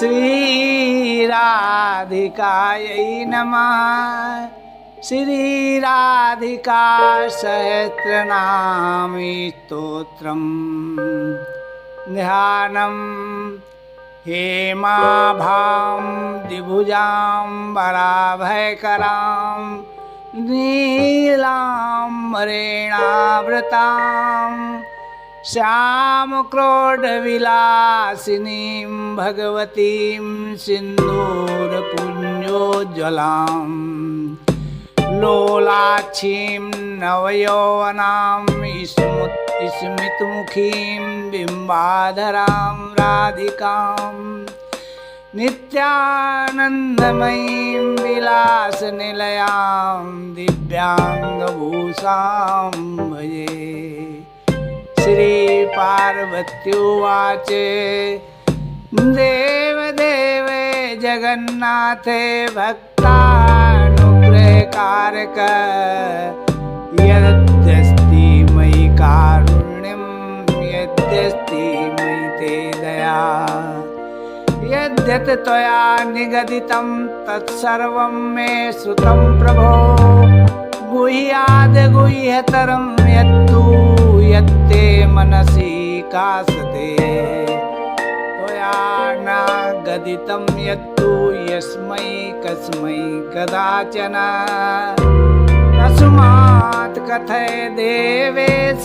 श्री राधिकायै नमः। श्री राधिका सहस्रनामी स्तोत्रम् ध्यानम्। हेमाभां द्विभुजाम्बराभयकरां नीलाम्बरेणावृतां श्यामक्रोडविलासिनीं भगवतीं सिन्दूरपुञ्जोज्ज्वलां लोलाक्षीं नवयौवनां स्मितमुखीं बिम्बाधरां राधिकां नित्यानन्दमयीं विलासनिलयां दिव्याङ्गभूषां भजे। श्रीपार्वत्युवाच देवदेवे जगन्नाथे भक्तानुग्रहकारक यद्यस्ति मयि कारुण्यं यद्यस्ति मयि ते दया यद्यत् त्वया निगदितं तत्सर्वं मे श्रुतं प्रभो गुह्याद्गुह्यतरं यत्तु यत्ते मनसि कासते त्वया न गदितं यत्तु यस्मै कस्मै कदाचन तस्मात् कथय देवेश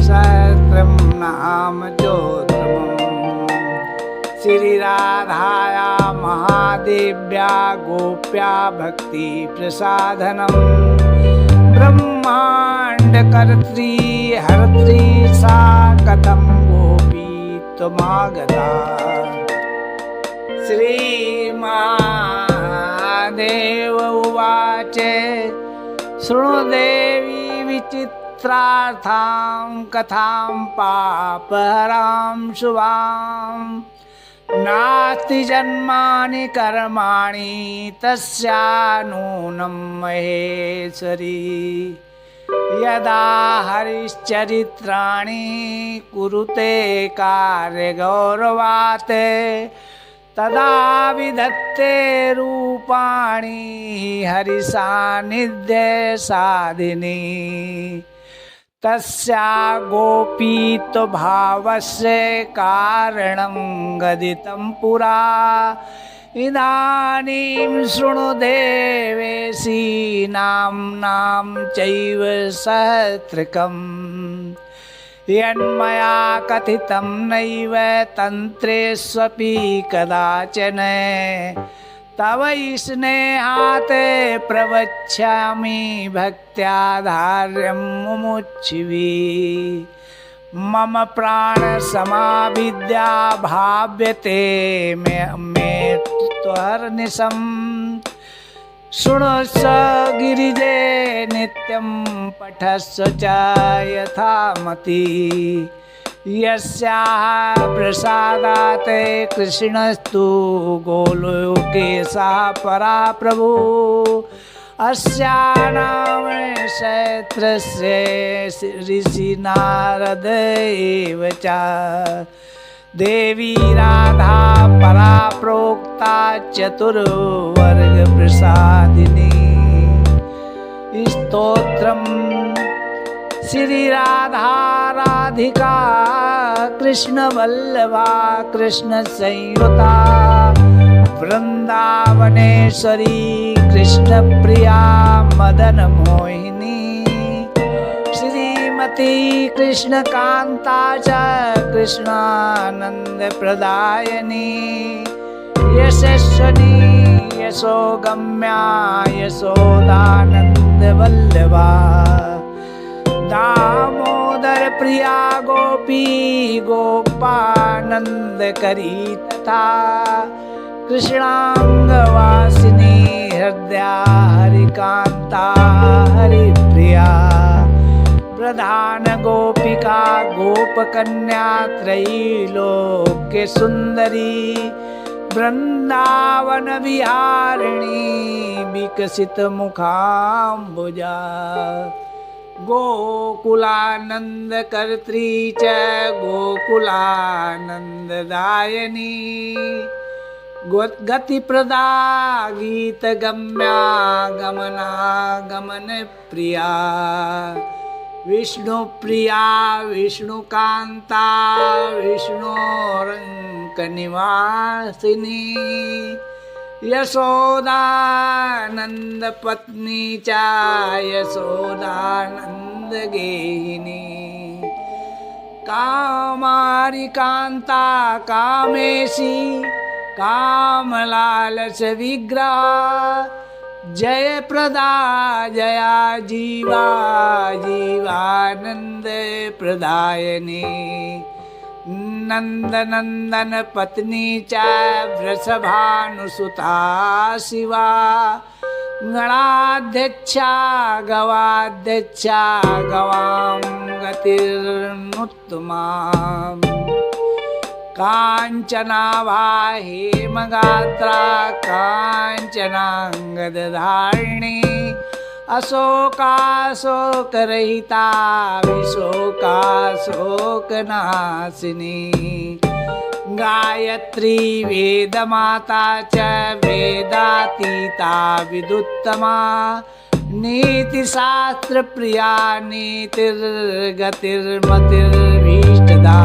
सहस्रं नाम स्तोत्रम्। श्री राधाया महादेव्या गोप्या भक्ति प्रसाधनम् ब्रह्माण्डकर्त्री हर्त्री सा कथं गोपी त्वमागता। श्रीमहादेव उवाच शृणु देवी विचित्रार्थां कथां पापहरां शुभां नास्ति जन्मानि कर्माणि तस्या नूनं महेश्वरी यदा हरिश्चरित्राणि कुरुते कार्यगौरवात् तदा विधत्ते रूपाणि हरिसान्निध्य साधिनी तस्या गोपीत्वभावस्य कारणं गदितं पुरा इदानीं शृणु देवेशी नाम्नां चैव सहस्रकम् यन्मया कथितं नैव तन्त्रेष्वपि कदाचन तव स्नेहात् प्रवक्ष्यामि भक्त्याधार्यं मुमुक्षुभिः मम प्राणसमाविद्या भाव्यते मे त्वहर्निशम् शृणुस्व गिरिजे नित्यं पठस्व च यथामति यस्याः प्रसादात् कृष्णस्तु गोलोके सा परा प्रभु अस्या नाम सहस्रस्य ऋषिनारद एव च देवी राधा परा प्रोक्ता चतुर्वर्ग प्रसादिनी स्तोत्रम्। श्री राधा राधिका कृष्ण वल्लभा कृष्ण संयुता वृंदावनेश्वरी कृष्ण प्रिया मदन मोहिनी श्रीमती कृष्ण कांता च कृष्णानंद प्रदायनी यशस्वनी यशोगम्या यशोदानंद वल्लभा दामोदर प्रिया गोपी गोपानंद करी तथा कृष्णांगवासिनी हृदया हरिकांता हरिप्रिया प्रधान गोपिका गोपकन्या त्रैलोक्य सुंदरी वृंदावन विहारिणी विकसित मुखाम्बुजा गोकुलानन्दकर्त्री च गोकुलानन्ददायिनी गतिप्रदा गीतगम्या गमनागमनप्रिया विष्णुप्रिया विष्णुकान्ता विष्णोरङ्कनिवासिनी यशोदानन्दपत्नी च यशोदानन्दगेहिनी कामारि कान्ता कामेशी कामलालस विग्रह जयप्रदा जया जीवा जीवानन्द प्रदायिनी नन्दनन्दन पत्नी च वृषभानुसुता शिवा गणाध्यक्षा गवाध्यक्षा गवां गतिर्नुत्तमा काञ्चनाभा हेमगात्रा काञ्चनाङ्गदधारिणी अशोकाशोकरहिता विशोकाशोकनाशिनी गायत्री वेदमाता च वेदातीता विदुत्तमा नीतिशास्त्रप्रिया नीतिर्गतिर्मतिर्भीष्टदा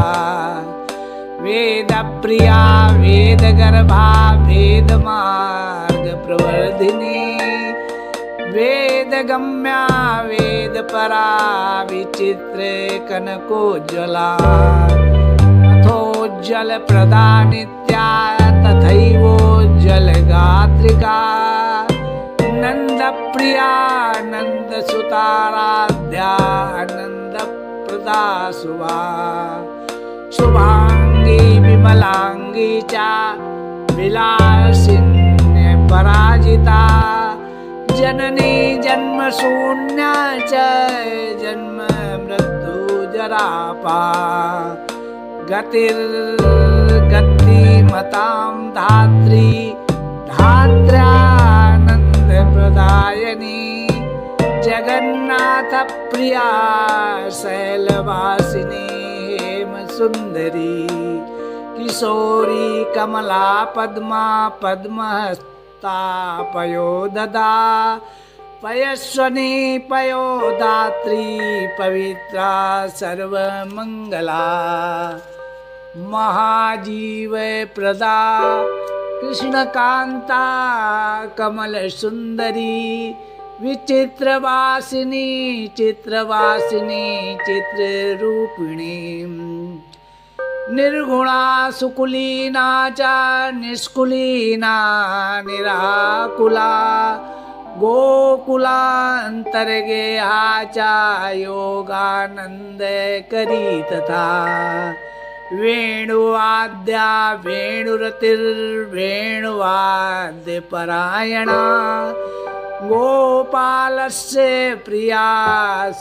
वेदप्रिया वेदगर्भा वेदमार्गप्रवर्धिनी वेदगम्या वेदपरा विचित्रे कनकोज्ज्वला अथोज्ज्वलप्रदा नित्या तथैवोज्ज्वलगात्रिका नन्दप्रिया नन्दसुताराध्या नन्दप्रदा शुभा शुभांगी विमलांगी च विलासिन्य पराजिता जननी जन्म शून्य च जन्म मृत्यु जरापा गतिर्गतिमतां धात्री धात्र्यानंद प्रदायिनी जगन्नाथ प्रिया शैलवासिनी सुंदरी किशोरी कमला पद्मा पद्महस्ता पयोददा पयस्वनी पयोदात्री पवित्रा सर्वमंगला महाजीव प्रदा कृष्णकांता कमल सुंदरी विचित्रवासिनी चित्रवासिनी चित्ररूपिणी निर्गुणा सुकुलीना च निष्कुलीना निराकुला गोकुलान्तर्गेहा च योगानंद करी तथा वेणुवाद्या वेणुरतिर्वेणुवाद्यपरायणा गोपालस्य प्रिया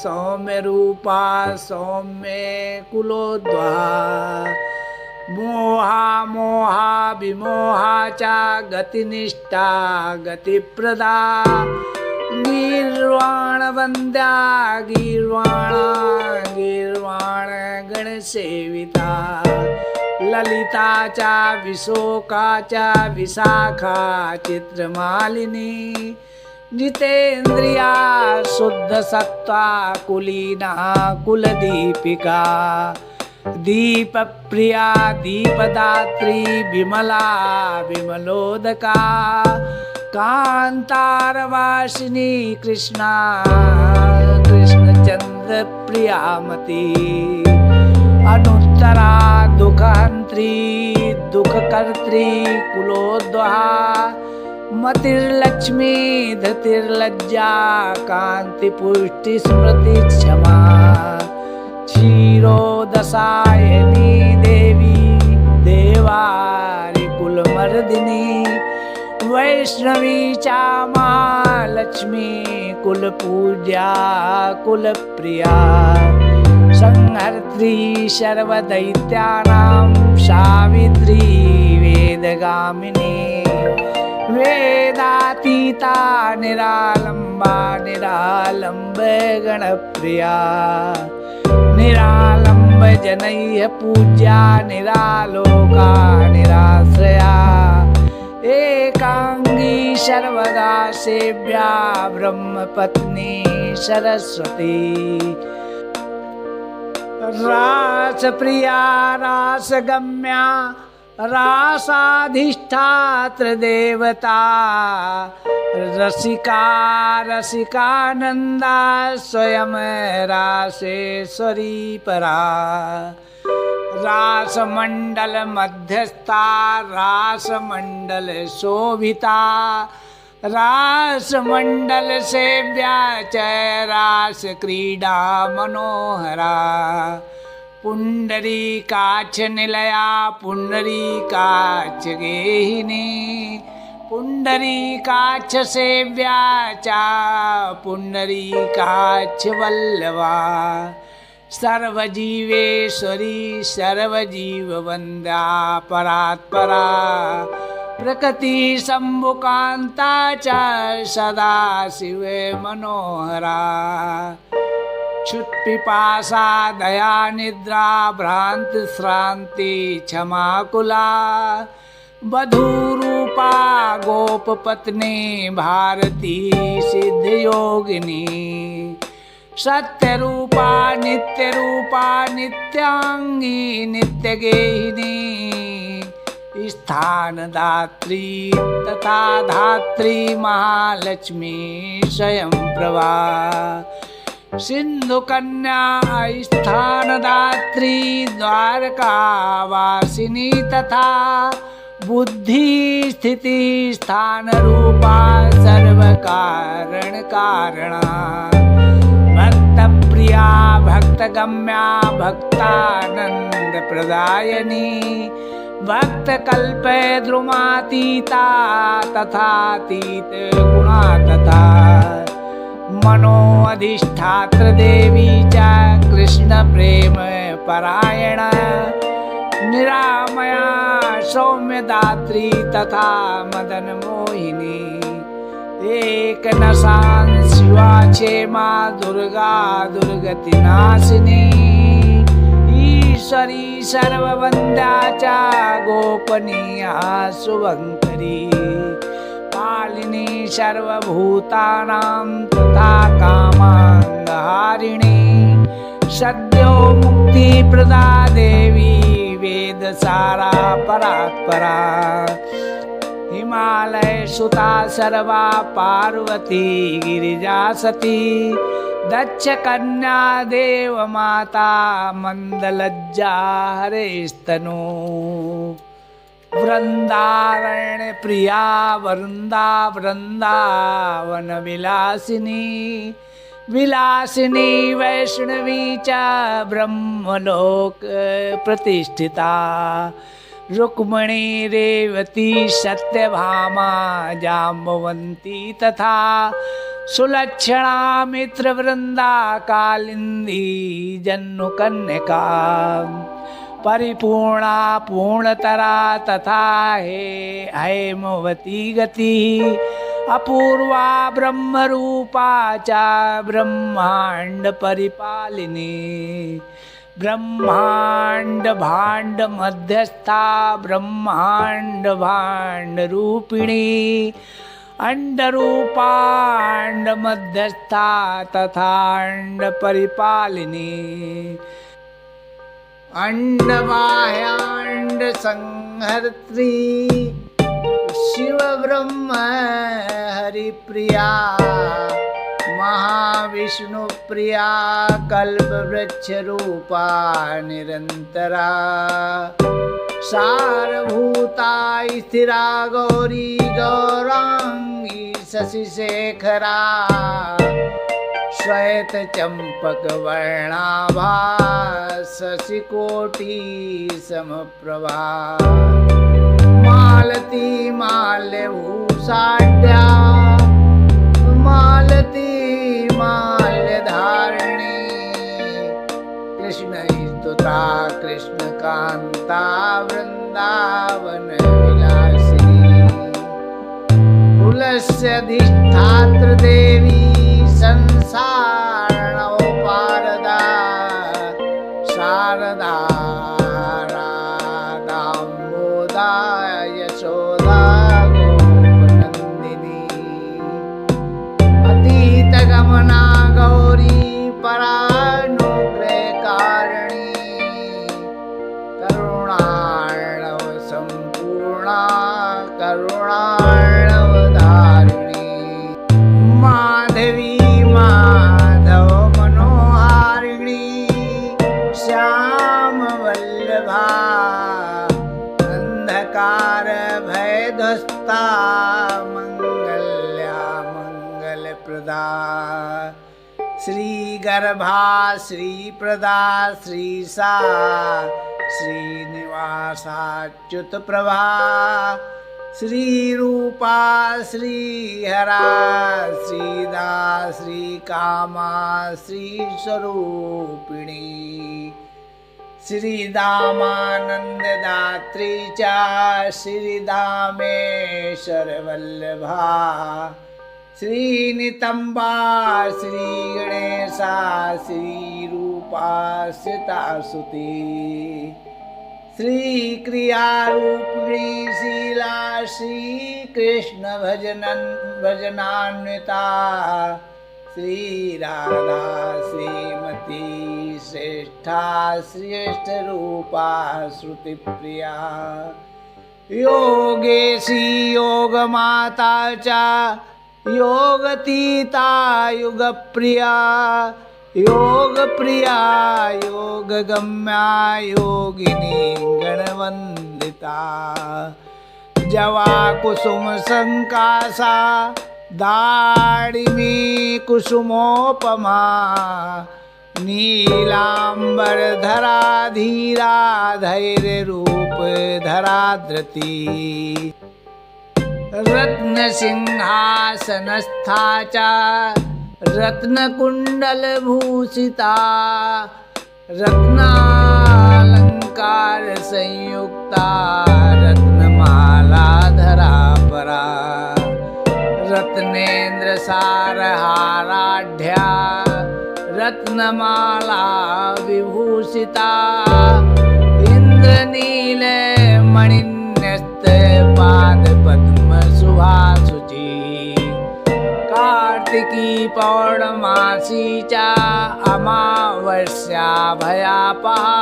सौम्यरूपा सौम्य कुलोद्वा मोहा मोहा विमोहा च गतिनिष्ठा गतिप्रदा गीर्वाणवन्द्या गीर्वाणा गीर्वाण गणसेविता ललिता च विशोका च विशाखा चित्रमालिनी जितेन्द्रिया शुद्ध सत्वा कुलीना कुलदीपिका दीप प्रिया दीपदात्री विमला विमलोदका कांतारवासिनी कृष्णा कृष्णचंद्र प्रियामती अनुत्तरा दुःखहंत्री दुःखकर्त्री कुलोद्वहा मतिर्लक्ष्मी धृतिर्लज्जा कांतिपुष्टि स्मृति क्षमा क्षीरोदशायनी देवी देवारि कुलमर्दिनी वैष्णवी चा महालक्ष्मी कुलपूज्या कुलप्रिया संहर्त्री सर्वदैत्यानां सावित्री वेदगामिनी वेदातीता निरालंबा निरालंब गणप्रिया निरालंब जनैः पूज्या निरालोका निराश्रया एकांगी सर्वदा सेव्या ब्रह्मपत्नी सरस्वती रासप्रिया रासगम्या रासाधिष्ठात्र देवता रसिका रसिकानंदा स्वयं रासेश्वरी परा रासमंडल मध्यस्था रासमंडल शोभिता रासमंडल सेव्या च रास क्रीडा मनोहरा पुंडरीकाक्ष निलया पुंडरीकाक्ष गेहिनी पुंडरीकाक्ष सेव्या चा पुंडरीकाक्ष वल्लभा सर्वजीवेश्वरी सर्वजीववन्द्या परात्परा प्रकृति शंभुकांता च सदा शिव मनोहरा क्षुत्पिपासा दया निद्रा भ्रांत श्रांति क्षमाकुला वधूरूपा गोपपत्नी भारती सिद्ध योगिनी सत्यरूपा नित्यांगी नित्यगेहिनी स्थानदात्री तथा धात्री महालक्ष्मी स्वयं प्रभा सिंधुकन्या स्थानदात्री द्वारकावासिनी तथा बुद्धि स्थिति स्थान रूपा सर्वकारण कारणा भक्त प्रिया भक्तगम्या भक्तानंद प्रदायनी भक्त कल्प द्रुमातीता तथातीत गुणा तथा मनो अधिष्ठात्र देवी च कृष्ण प्रेम परायण निरामया सौम्य दात्री तथा मदन मोहिनी एक नशान शिवा क्षेमा दुर्गा दुर्गति नाशिनी ईश्वरी सर्ववन्द्या च गोपनीया शुभंकरी पालिनी सर्वभूतानां तथा कामांगहारिणी सद्यो मुक्ति प्रदा देवी वेदसारा परात्परा हिमालय सुता सर्वा पार्वती गिरिजा सती दक्ष कन्या देव माता मंदलज्जा हरेस्तनु वृंदारण प्रिया वृंदावन विलासिनी विलासिनी वैष्णवी च ब्रह्मलोक प्रतिष्ठिता रुक्मणी रेवती सत्यभामा जाम्बवंती तथा सुलक्षणा मित्रवृंदा कालिंदी जन्नुकन्यका परिपूर्णा पूर्णतरा तथा हेमवती गति अपूर्वा ब्रह्मरूपा च ब्रह्मांड परिपालिनी ब्रह्मांड भांड मध्यस्था ब्रह्मांड भांड रूपिणी अंडरूपांड मध्यस्था तथा अंड परिपालिनी अंडबाह्यांड संहर्त्री शिव ब्रह्म हरिप्रिया महाविष्णु प्रिया कल्पवृक्ष रूपा निरंतरा सारभूता स्थिरा गौरी गौरांगी शशिशेखरा श्वेत चंपक वर्णाभा शशिकोटि समप्रभा मालती माल्यभूषाढ्या मालती माल्यधारिणी कृष्ण स्तुता कृष्ण कांता वृंदावन विलासिनी तुलस्यधिष्ठात्र देवी संसारणोपारदा शारदा राधाम्बोधा यशोदा गोपनन्दिनी अतीतगमना गौरी परानुग्रहकारिणी करुणार्णव सम्पूर्णा करुणार्णवधारिणी माधवी माधव मनोहारिणी श्याम वल्लभा अंधकार भयध्वस्ता मंगल्या मंगलप्रदा श्रीगर्भा श्रीप्रदा श्रीसा श्रीनिवासाच्युतप्रभा श्रीरूपा श्रीहरा श्रीदा श्रीकामा श्रीस्वरूपिणी श्रीदामानन्ददात्री च श्रीदामेश्वरवल्लभा श्रीनितम्बा श्रीगणेशा श्रीरूपा श्रितासुती श्रीक्रियारूपिणी शीला श्रीकृष्ण भजनान्विता श्रीराधा श्रीमती श्रेष्ठा श्रेष्ठरूपा श्रुतिप्रिया योगेशी योगमाता च योगतीता युगप्रिया योगप्रिया योगगम्या योगिनी गणवन्दिता जवा कुसुम संकासा दाडिमी कुसुमोपमा नीलांबर धरा धीरा धैर्य रूप धरा धृति रत्न सिंहासनस्था च रत्नकुंडल भूषिता रत्नालंकार संयुक्ता रत्नमाला धरा परा रत्नेन्द्र सारहाराढ्या रत्नमाला विभूषिता इंद्रनील मणिन्यस्त पाद पद्म सुभासुची कार्तिकी पौर्णमासी चा अमावस्या भयापहा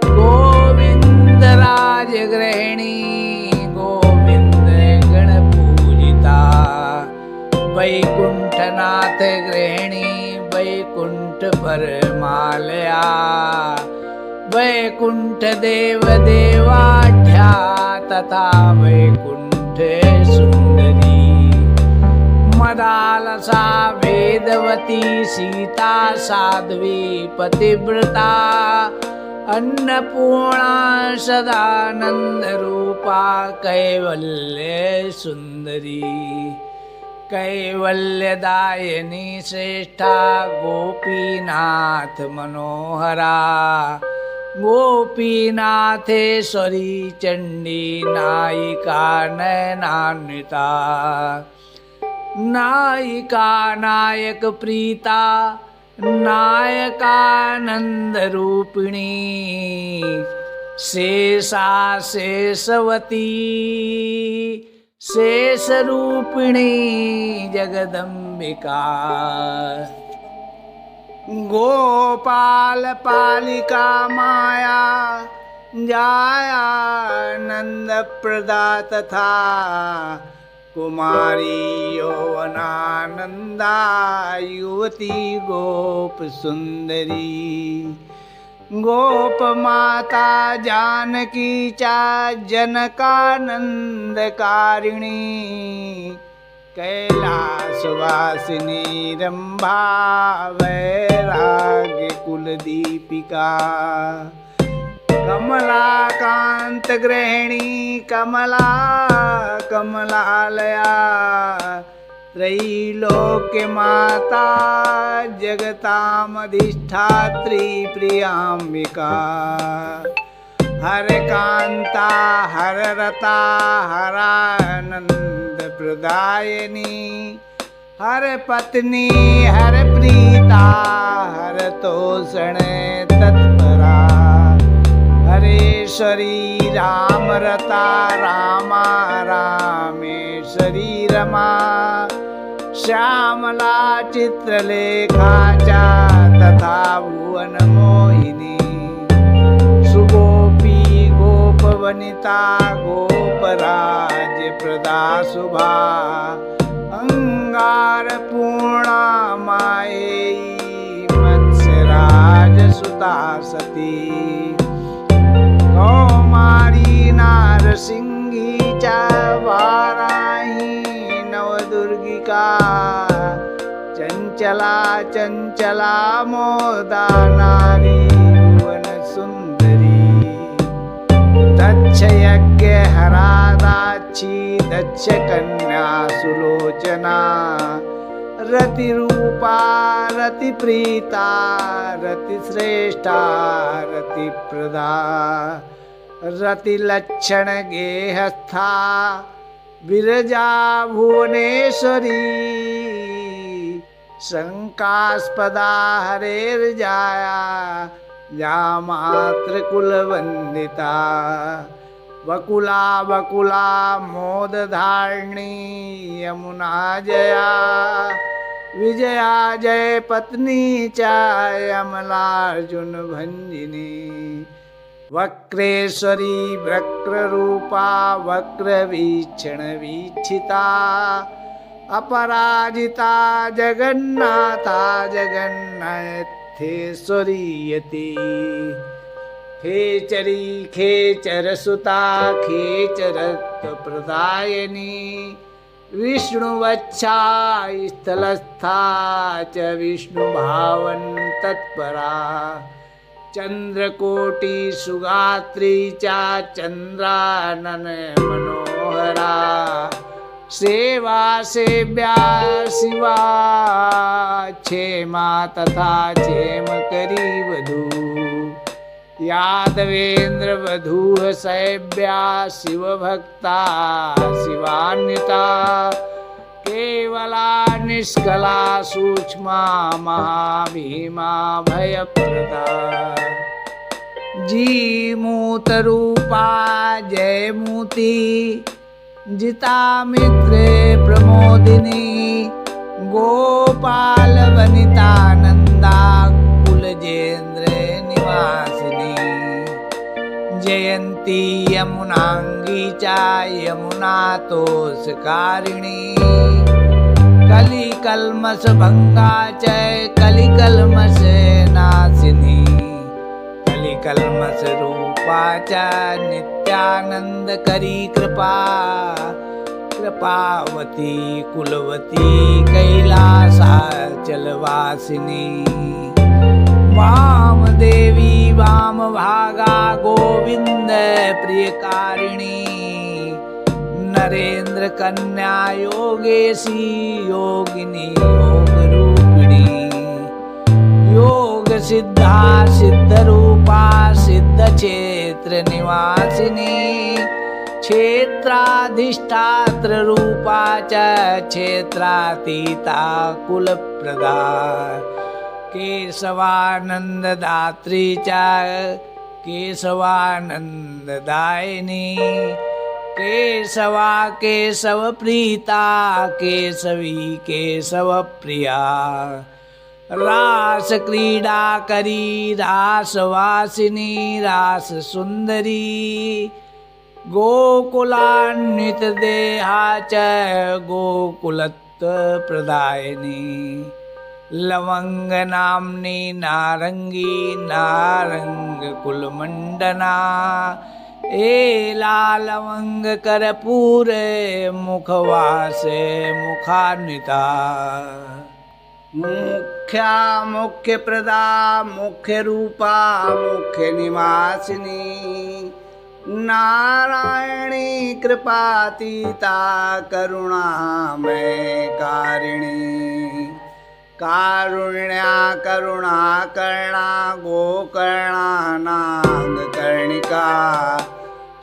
गोविंद राजगृहिणी गोविंद गणपूजिता वैकुंठनाथ गृहिणी वैकुंठ परमालया वैकुंठ देव देवाढ्या तथा वैकुंठ सुंदरी मदालसा वेदवती सीता साध्वी पतिव्रता अन्नपूर्णा सदानंद रूपा कैवल्य सुंदरी कैवल्यदायिनी श्रेष्ठा गोपीनाथ मनोहरा गोपीनाथेश्वरी चंडी नायिका नयनान्विता नायिका नायक प्रीता नायकानंद रूपिणी शेषा शेषवती शेष रूपिणी जगदम्बिका गोपाल पालिका माया जाया नंद प्रदा तथा कुमारी यौवनानंदा युवती गोप सुंदरी गोप माता जानकी चा जनकानंद कारिणी कैलासवासिनी रंभा वैराग्य कुलदीपिका कमलाकांत गृहिणी कमला कमलालया त्रैलोक्य माता जगतामधिष्ठात्री प्रियांबिका हरे कांता हर रता हरानंद प्रदायिनी हर पत्नी हर प्रीता हर तोषण तत्परा हरेश्वरी राम रता रामा रामेश्वरी रमा श्यामला चित्रलेखाचा तथा भुवन मोहिनी सुगोपी गोपवनिता गोपराज प्रदा शुभा अंगार पूर्णा मायेयी मत्स्यराज सुता सती कौमारी नारसिंगी च वाराही नवदुर्गिका चंचला चंचला मोदा नारी भुवन सुंदरी दक्ष यज्ञ हरादाची दक्ष कन्या सुलोचना रति रूपा रति प्रीता रति श्रेष्ठा रति प्रदा रति लक्षण गेहस्था विरजा भुवनेश्वरी शंकास्पदा हरेर्जाया या मात्र कुलवंदिता वकुला वकुला मोदधारिणी यमुना जया विजया जय पत्नी चा यमलार्जुन भंजिनी वक्रेश्वरी वक्ररूपा वक्रवीक्षण वीक्षिता अपराजिता जगन्नाथा जगन्नाथेश्वरी यति खेचरी खेचर सुता खेचरत्व प्रदायिनी विष्णुवच्छा स्थलस्था च विष्णुभावन तत्परा चंद्रकोटि सुगात्री चा चंद्रानन मनोहरा सेवा सेव्या शिवा क्षेमा तथा क्षेम करी वधू यादवेंद्र वधूह सैव्या शिवभक्ता शिवान्विता केवला निष्कला सूक्ष्मा महाभीमा भयप्रदा जीमूत रूपा जयमूर्ति जिता मित्रे प्रमोदिनी गोपाल वनिता नंदा कुलजेन्द्र निवासिनी जयंती यमुनांगी चा यमुना तोषकारिणी कली कल्मष भंगा च कली कल्मष नाशिनी कली कल्मष रूपा च नित्यानंद करी कृपा कृपावती कुलवती कैलासाचलवासिनी वाम देवी वाम भागा गोविंद प्रियकारिणी नरेंद्र कन्या योगेशी योगिनी योग रूपिणी योग सिद्धा सिद्ध रूपा सिद्ध क्षेत्र निवासिनी क्षेत्राधिष्ठात्र रूपा च क्षेत्रातीता कुलप्रदा केशवानंद दात्री च केशवानंद दायिनी केशवा केशव प्रीता केशवी केशव प्रिया रास क्रीडा करी रासवासिनी रास सुंदरी गोकुलान्वित देहा च गोकुलत्व प्रदायिनी लवंग नामनी नारंगी नारंग कुलमंडना एला लवंग कर्पूर मुखवासे मुखान्विता मुख्या मुख्य प्रदा मुख्य रूपा मुख्य निवासिनी नारायणी कृपातीता करुणामय कारिणी कारुण्या करुणाकर्णा गोकर्णानागकर्णिका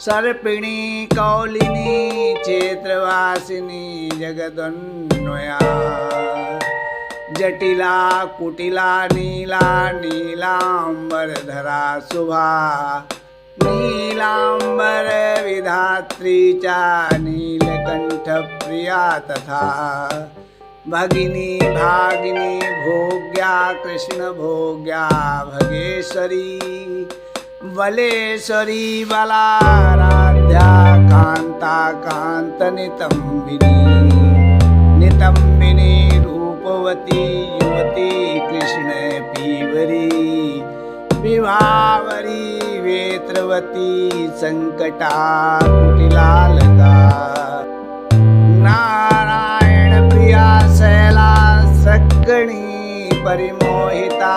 सर्पिणी कौलिनी क्षेत्रवासिनी जगदन्वया जटिला कुटिला नीला नीलांबरधरा शुभा नीलांबर विधात्री चा नीलकंठ प्रिया तथा भगिनी भागिनी भोग्या कृष्ण भोग्या भगेश्वरी बलेश्वरी बलाराध्या कांता कांत नितंबिनी रूपवती युवती कृष्ण पीवरी विभावरी वेत्रवती संकटा कुटिलालका नारायण प्रिया शैला सक्कणी परिमोहिता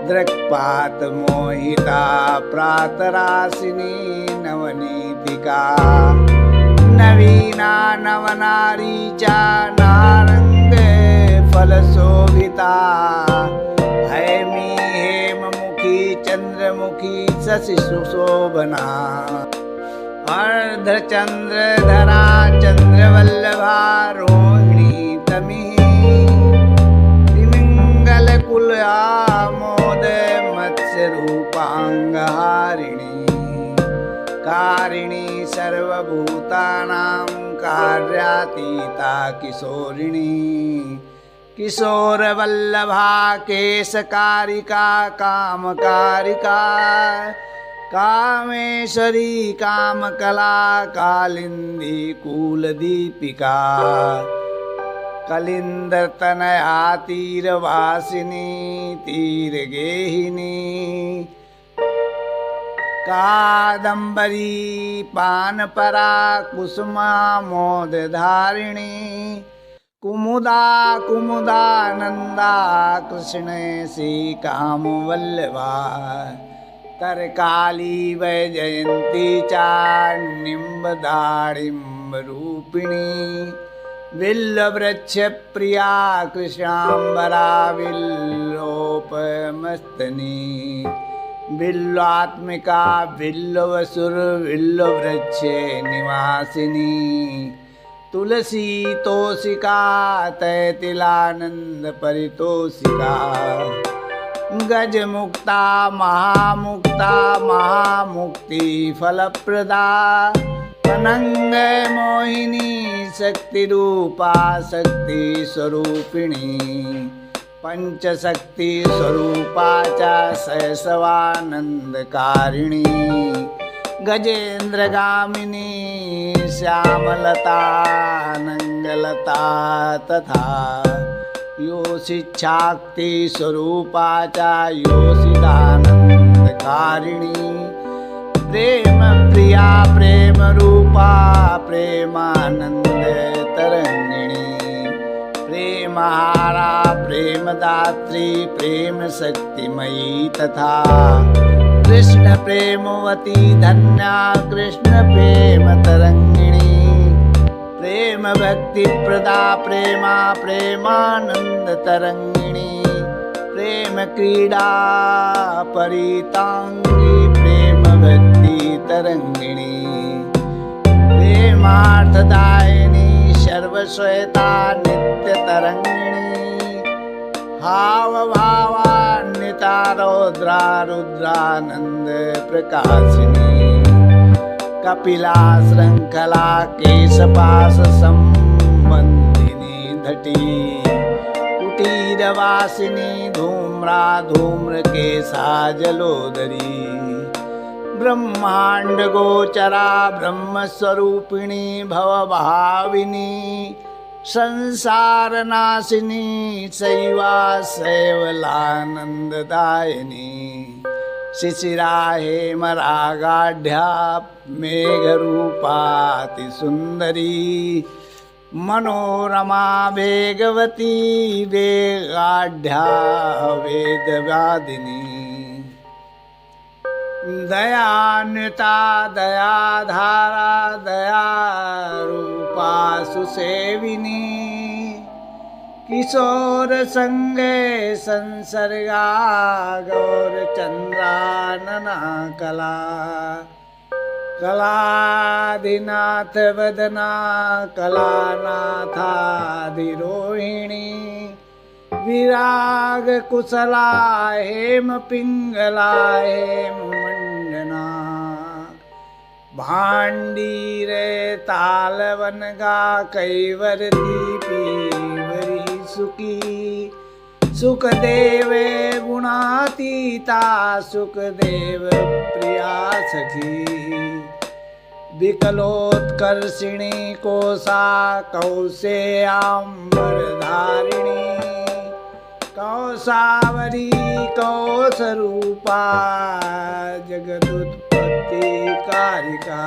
दृक्पात मोहिता प्रातरासिनी नवनीतिका नवीना नवनारीचा नारंग फलशोभिता हैमी हेममुखी चंद्रमुखी शशि सुशोभना अर्धचंद्रधरा चंद्रवल्लभा रोहिणी तमी कुलयामोद मत्स्य रूपांगहारिणी कारिणी सर्वभूतानां कार्यातीता किशोरिणी किशोरवल्लभा केशकारिका कामकारिका कामेश्वरी कामकला कालिंदी कुलदीपिका कलिंदतनया तीरवासिनी तीरगेहिनी कादंबरी पानपरा कुसुमा मोदधारिणी कुमुदा कुमुदानंदा कृष्णेशी कामवल्लभा तरकाली वैजयंती चा निम्बदाडिम्ब रूपिणी विल्लवृक्ष प्रिया कृष्णांबरा विल्लोपमस्तनी विल्लात्मिका विल्लवसुर विल्लवृक्षे निवासिनी तुलसी तोषिका तैतिलानंद परितोषिका गजमुक्ता महामुक्ता महामुक्ति फलप्रदा अनंग मोहिनी शक्ति रूपा शक्ति स्वरूपिणी पंचशक्ति स्वरूपा चा शैशवानंदकारिणी गजेन्द्रगामिनी श्यामलता नंगलता तथा योषिच्छाक्ति स्वरूपा चा योषिदानंदकारिणी प्रेम प्रिया प्रेम रूपा प्रेमानंद तरंगिणी प्रेमहारा प्रेमदात्री प्रेम शक्तिमयी तथा कृष्ण प्रेमवती धन्या कृष्ण प्रेम तरंगिणी प्रेम भक्ति प्रदा प्रेमा प्रेमानंद तरंगिणी प्रेम क्रीडा परितांगी प्रेम भक्ति तरंगिणी प्रेमार्थदायिनी सर्वश्वेता नित्य तरंगिणी हाव भावान्विता रौद्रा रुद्रानंद प्रकाशिनी कपिला श्रृंखला केशपाश संबंधिनी धटी कुटीरवासिनी धूम्रा धूम्र केशा जलोदरी ब्रह्मांड गोचरा ब्रह्मस्वरूपिणी भवभाविनी संसार नाशिनी शैवा शैवलानंददायिनी शिशिरा हेमरागाढ्या मेघरूपाति सुंदरी मनोरमा वेगवती वेगाढ्या वेदवादिनी दयान्विता दयाधारा दयारूपा सुसेविनी किशोर संगे संसर्गा गौर चंद्रानना कला कलाधिनाथ वदना कलानाथाधिरोहिणी विराग कुशला हेम पिंगला हेम मंडना भांडी रे तालवन गा कैवर दीपी वरी सुखी सुखदेव गुणातीता सुखदेव प्रिया सखी विकलोत्कर्षिणी कोसा कौशेयाम्बरधारिणी कौसावरी कौसरूपा जगदुत्पत्ति कारिका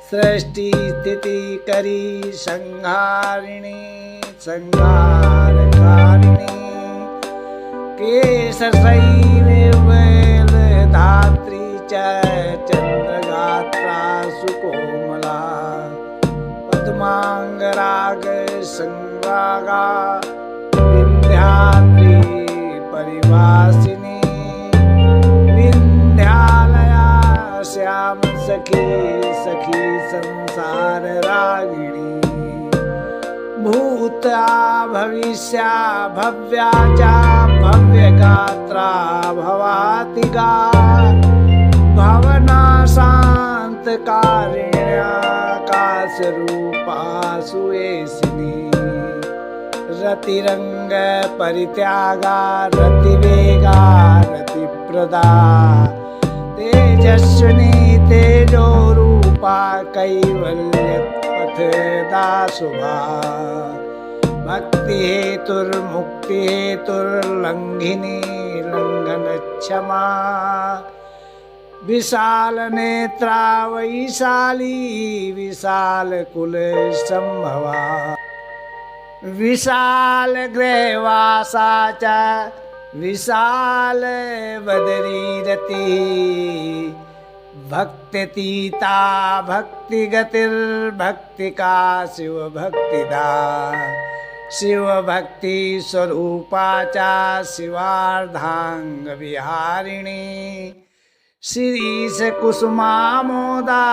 सृष्टि स्थिति करी संहारिणी संहारकारिणी केशशैवेल धात्री च चंद्रगात्रा सुकोमला पद्मांगराग संगागा विंध्याद्रि परिवासिनी विंध्यालया श्याम सखी सखी संसार रागिणी भूता भविष्या भव्या चा भव्य गात्रा भवातिगा भवना शांत कारिण्याकाश रूपा सुवेशिनी रतिरंग परित्यागा रतिवेगा रतिप्रदा तेजस्विनी तेजो रूपा कैवल्य पथदा शुभा भक्ति हेतुर्मुक्ति हेतुर्लंघिनी लंघन क्षमा विशाल नेत्रा वैशाली विशाल कुल संभवा विशाल गृहवासा च विशाल बदरी रति भक्तितीता भक्ति गतिर्भक्ति का शिव भक्तिदा शिव भक्ति स्वरूपा चा शिवार्धांग विहारिणी शिरीष कुसुमामोदा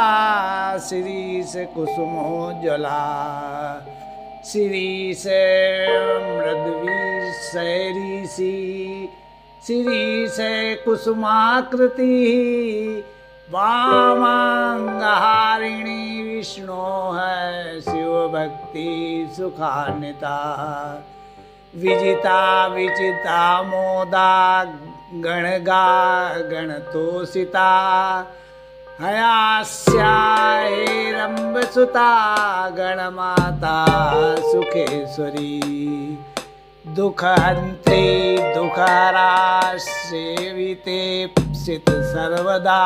शिरीष कुसुमोज्ज्वला शिरीष मृद्वी शैरीषी शिरीष कुसुमाकृति वामांगहारिणी विष्णु है शिव भक्ति सुखान्विता विजिता विचिता मोदा गणगा गणतोषिता हयास्या हेरम्बसुता गणमाता सुखेश्वरी दुःखहन्त्री दुःखहरा सेविते सित सर्वदा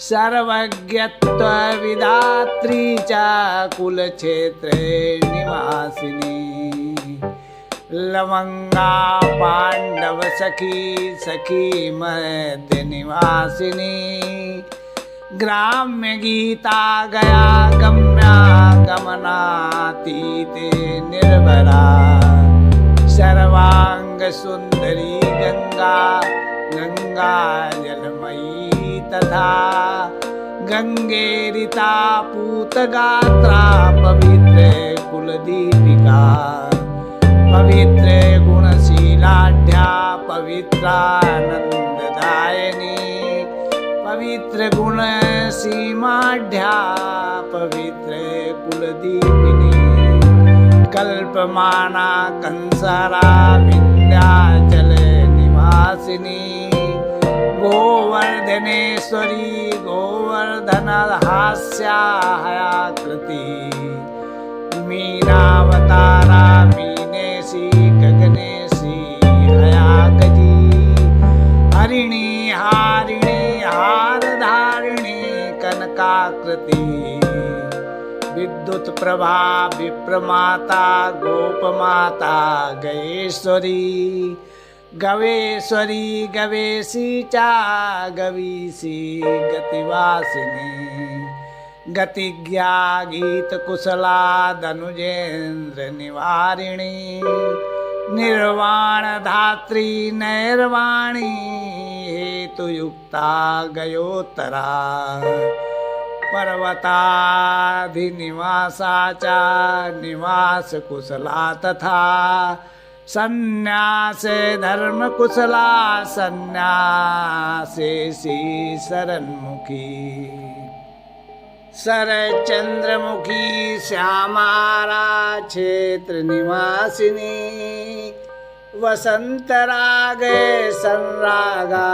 सर्वज्ञत्व विधात्री च कुलक्षेत्रे निवासिनी लवंगा पांडव सखी सखी मध्य निवासिनी ग्राम्य गीता गया गम्या गमनातीते निर्भरा सर्वांग सुंदरी गंगा गंगा जलमयी तथा गंगेरिता पूतगात्रा पवित्र कुलदीपिका पवित्र गुणशीलाढ्या पवित्रानंददायिनी पवित्र गुण सीमाढ्या पवित्र कुलदीपिनी कल्पमाना कंसरा विंध्याचल निवासिनी गोवर्धनेश्वरी गोवर्धन हास्या हयाकृति मीनावतारा मीनेशी गगनेशी हयागजी हरिणी हारिणी हारधारिणी कनकाकृति विद्युत प्रभा विप्रमाता गोपमाता गयेश्वरी गवेश्वरी गवेशी चा गवीसी गतिवासिनी गतिज्ञा गीत कुशला धनुजेन्द्र निवारिणी निर्वाण धात्री नैर्वाणी हेतुयुक्ता गयोत्तरा पर्वताधिनिवासाचा निवास कुशला तथा संन्यासे धर्म कुशला संन्यासेसी शरणमुखी शरचंद्रमुखी श्यामारा क्षेत्र निवासिनी वसंत रागे संरागा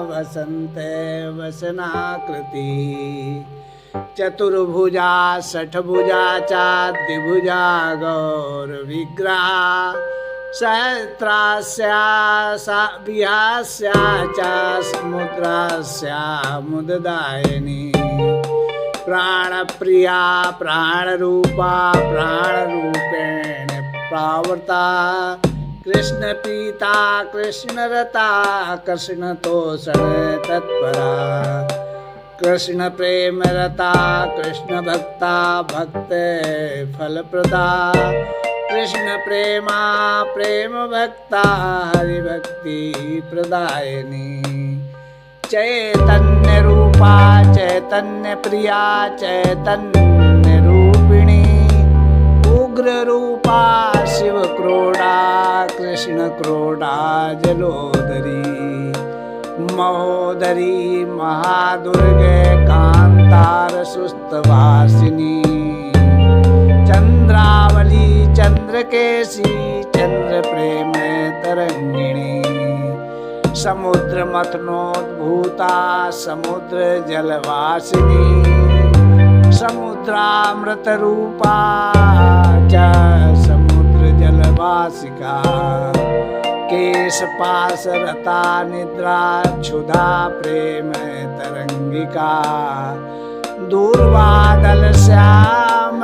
वसंत वसनाकृति चतुर्भुजा षठभुजा चा द्विभुजा गौर विग्रहा सहस्रास्या विहास्या चा समुद्रास्या मुददायिनी प्राणप्रिया प्राणरूपा प्राणरूपेण प्रावर्ता कृष्णपीता कृष्णरता कृष्णतोषण तत्परा कृष्ण प्रेम रता कृष्ण भक्ता भक्त फलप्रदा कृष्ण प्रेमा प्रेम भक्ता हरिभक्ति प्रदायिनी चैतन्य रूपा चैतन्य प्रिया चैतन्य रूपिणी उग्र रूपा शिव क्रोड़ा कृष्ण क्रोड़ा जलोदरी महोदरी महादुर्गे कांतार सुस्तवासिनी चंद्रावली चंद्रकेशी चंद्र प्रेम तरंगिणी समुद्र मथनोद्भूता समुद्र जलवासिनी समुद्रामृत रूपा च समुद्र जलवासिका केश पास रता निद्रा क्षुधा प्रेम तरंगिका दूरबादल श्याम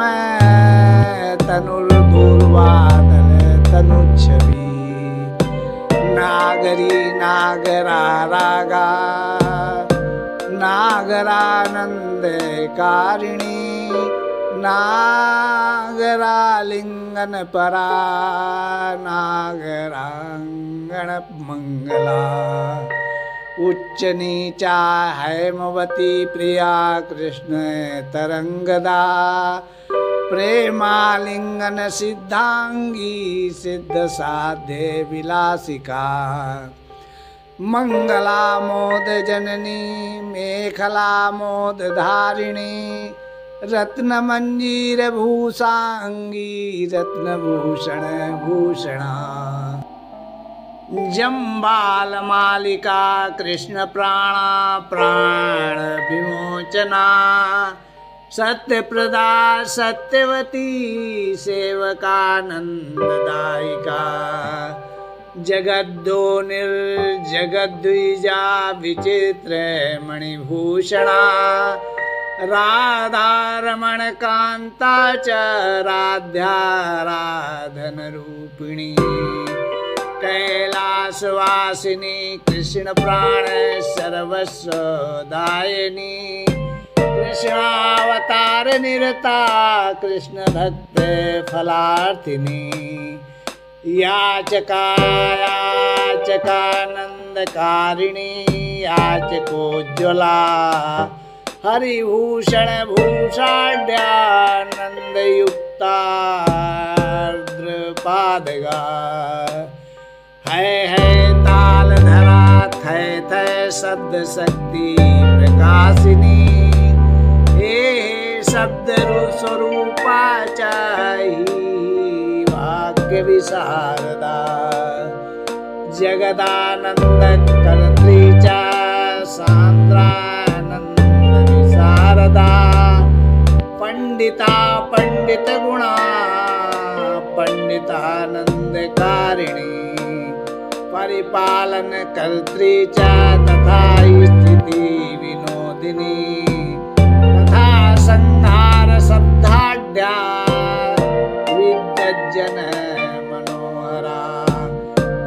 तनुर्दूरबादल तनुच्छवि नागरी नागरा रागा नागरानंद कारिणी नागरालिंगन परा नागरांगण मंगला उच्च नीचा हैमवती प्रिया कृष्ण तरंगदा प्रेमालिंगन सिद्धांगी सिद्ध साध्य विलासिका मंगला मोद जननी मेखला मोद धारिणी रत्न मंजीर भूषांगी रत्न भूषण भूषणा जम्बाल मालिका कृष्ण प्राणा प्राण विमोचना सत्यप्रदा सत्यवती सेवकानंददायिका जगद्दो निर्जगद्विजा विचित्र मणिभूषणा राधारमण कांता च राध्याराधन रूपिणी कैलासवासिनी कृष्ण प्राण सर्वस्व दायिनी कृष्णावतार निरता कृष्ण भक्त फलार्थिनी याचका याचकानंदकारिणी याचकोज्ज्वला हरिभूषण भूषाढ्यानंदयुक्ता द्रपादगा है ताल धरा थय थय शब्द शक्ति प्रकाशिनी हे शब्द स्वरूपा चाही भाग्य विशारदा जगदानंद कर्त्री चा सांद्रानंद विशारदा पंडिता पंडित गुणा पंडितानंदकारिणी परिपालन कर्त्री च तथा स्थिति विनोदिनी तथा संहार शब्दाढ्या विद्यज्जन मनोहरा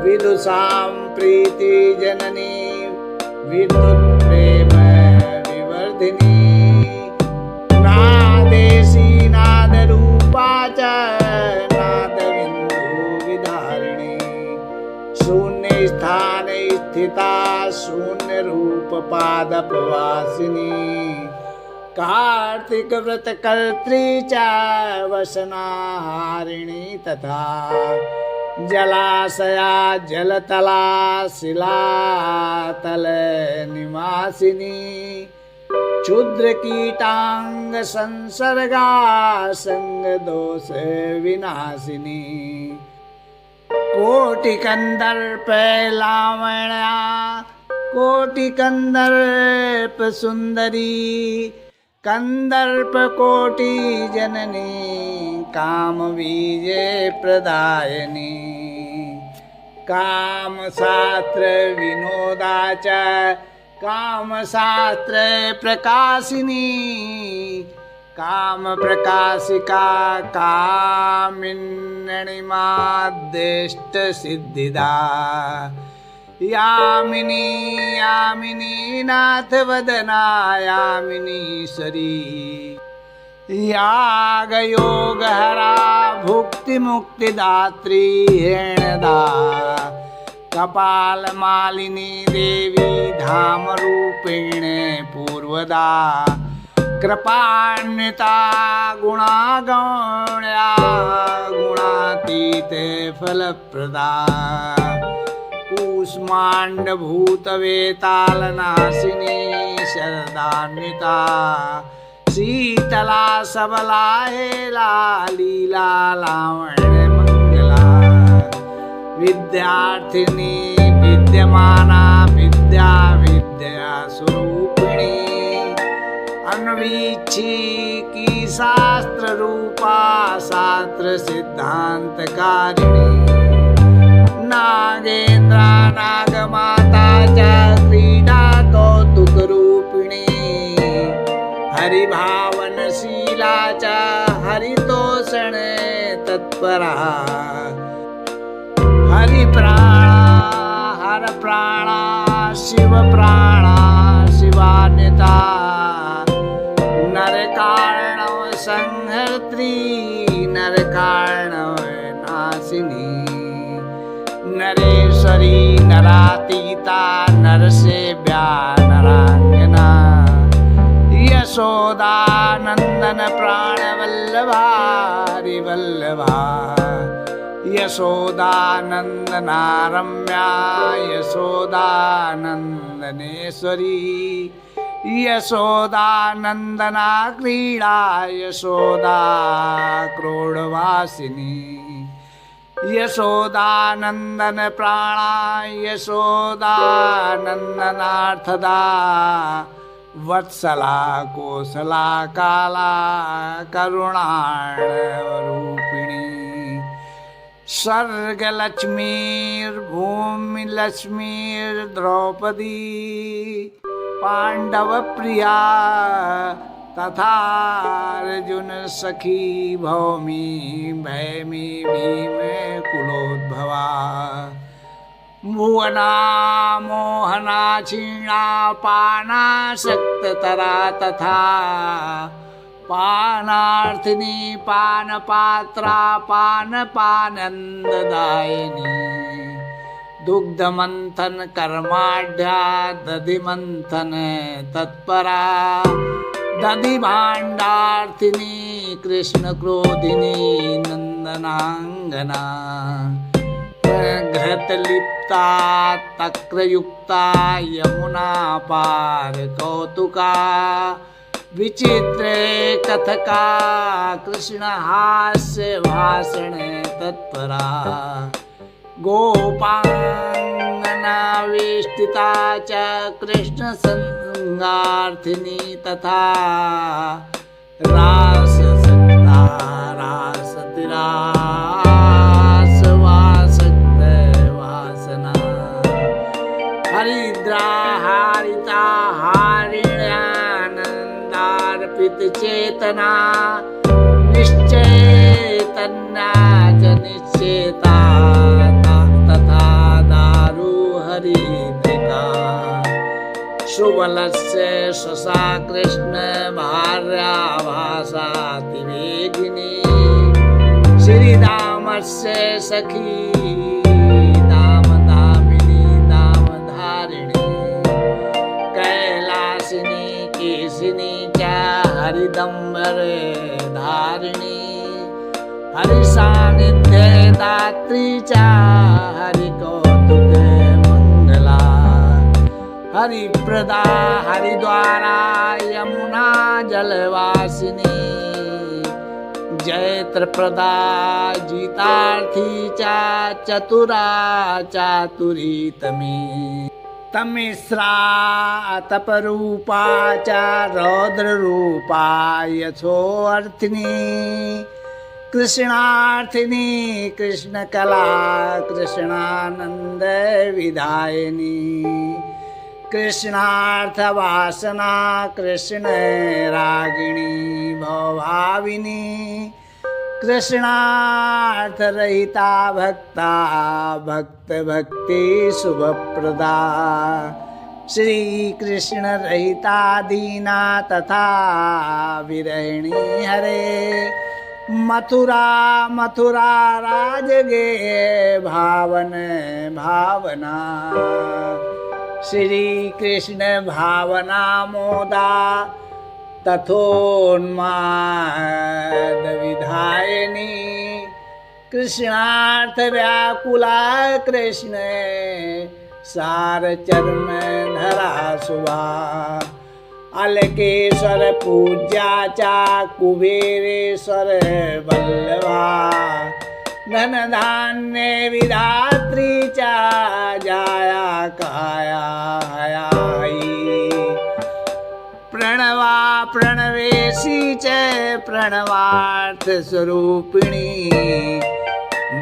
विदुषां प्रीति जननी विद्युत प्रेम विवर्धिनी ललिता शून्य रूप पादपवासिनी कार्तिक व्रत कर्त्री च वसनाहारिणी तथा जलाशया जलतला शिलातल निवासिनी क्षुद्र कीटांग संसर्गा संग दोष विनाशिनी कोटि कंदर्प लावण्या कोटि कंदर्प सुंदरी कंदर्प कोटि जननी काम बीजे प्रदायनी काम शास्त्र विनोदाच काम शास्त्र प्रकाशिनी काम प्रकाशिका कामिन्यणिमाद्देष्ट सिद्धिदा यामिनी यामिनी नाथ वदना यामिनीश्वरी याग योग हरा भुक्ति मुक्ति दात्री हेणदा कपाल मालिनी देवी धाम रूपेण पूर्वदा कृपान्विता गुणागौण्या गुणातीते फलप्रदा कूष्मांड भूतवेतालनाशिनी शरदान्विता शीतला सबला हेला लीला लावण्य मंगला विद्यार्थिनी विद्यमाना विद्या विद्या स्वरूपिणी अन्वीक्षी की शास्त्र रूपा शास्त्र सिद्धांतकारिणी नागेन्द्रा नागमाता च क्रीडा कौतुक रूपिणी हरिभावनशीला च हरितोषण तत्परा हरिप्राणा हर प्राणा शिव प्राणा शिवान्विता नरकारणव संहर्त्री नरकारणव नाशिनी नरेश्वरी नरातीता नरसेव्या नरांगना यशोदा नंदन प्राणवल्लभा हरिवल्लभा यशोदा नंदना रम्या यशोदा नंदनेश्वरी यशोदा नंदना क्रीडा यशोदा क्रोडवासिनी यशोदा नंदन प्राणा यशोदा नंदनार्थदा वत्सला कोसला काला करुणारूपिणी स्वर्गलक्ष्मीर्भूमिलक्ष्मीर्द्रौपदी पांडव प्रिया तथा अर्जुन सखी भौमी भैमी भीम कुलोद्भवा भुवना मोहना क्षीणा पाना शक्ततरा तथा पानार्थिनी पानपात्रा पानपानंददायिनी दुग्धमंथन कर्माढ्या दधिमंथन तत्परा दधि भाण्डार्थिनी कृष्ण क्रोधिनी नंदनांगना घृत लिप्ता तक्रयुक्ता यमुना पार कौतुका विचित्र कथका कृष्ण हास्य भाषण तत्परा गोपांगना वेष्टिता च कृष्ण संगार्थिनी तथा राससक्ता रासतिरास वासक्त वासना हरिद्रा हारिता हारिण्यानंदार्पित चेतना निश्चेतना च निश्चेता तथा दारु हरिद्रिका सुबलस्य शशा कृष्ण भार्या भाषातिवेगिनी श्रीरामस्य सखी दामदामिनी दामधार हरिदम्बरे धारिणी हरि सानिध्य दात्री च हरिकौतुक मंगला हरिप्रदा हरिद्वारा यमुना जलवासिनी जैत्रप्रदा जितार्थी च चतुरा चातुरी तमी तमिस्रा तपरूपा च रौद्ररूपा यथोर्थिनी कृष्णार्थिनी कृष्णकला कृष्णानंद विदायिनी कृष्णार्थवासना कृष्ण रागिणी भवभाविनी कृष्णार्थरहिता भक्ता भक्त भक्ति शुभप्रदा श्री कृष्ण रहिता दीना तथा विरहिणी हरे मथुरा मथुरा राजगे भावन भावना श्री कृष्ण भावना मोदा तथोन्माद विधायिनी कृष्णार्थ व्याकुला कृष्ण सार चरण धरा सुभा अलकेश्वर पूज्या चा कुबेरेश्वर बल्लभा धन धान्य विधात्री चा जाया काया हयाई प्रणवा प्रणवेशी च प्रणवार्थ स्वरूपिणी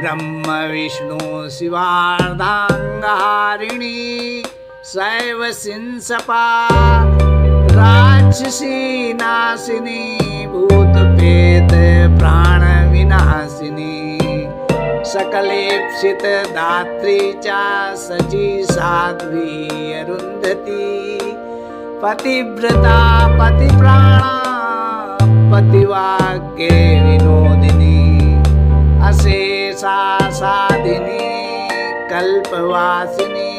ब्रह्म विष्णु शिवार्धांगहारिणी शैव सिंसपा राक्षसी नाशिनी भूत प्रेत प्राण विनाशिनी सकलेप्सित दात्री चा सची साध्वी अरुंधती पतिव्रता पतिप्राणा पतिवाक्य विनोदिनी अशेषा साधिनी कल्पवासिनी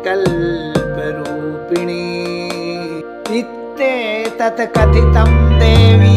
कल्परूपिणी इत्ते तत्कथितं देवी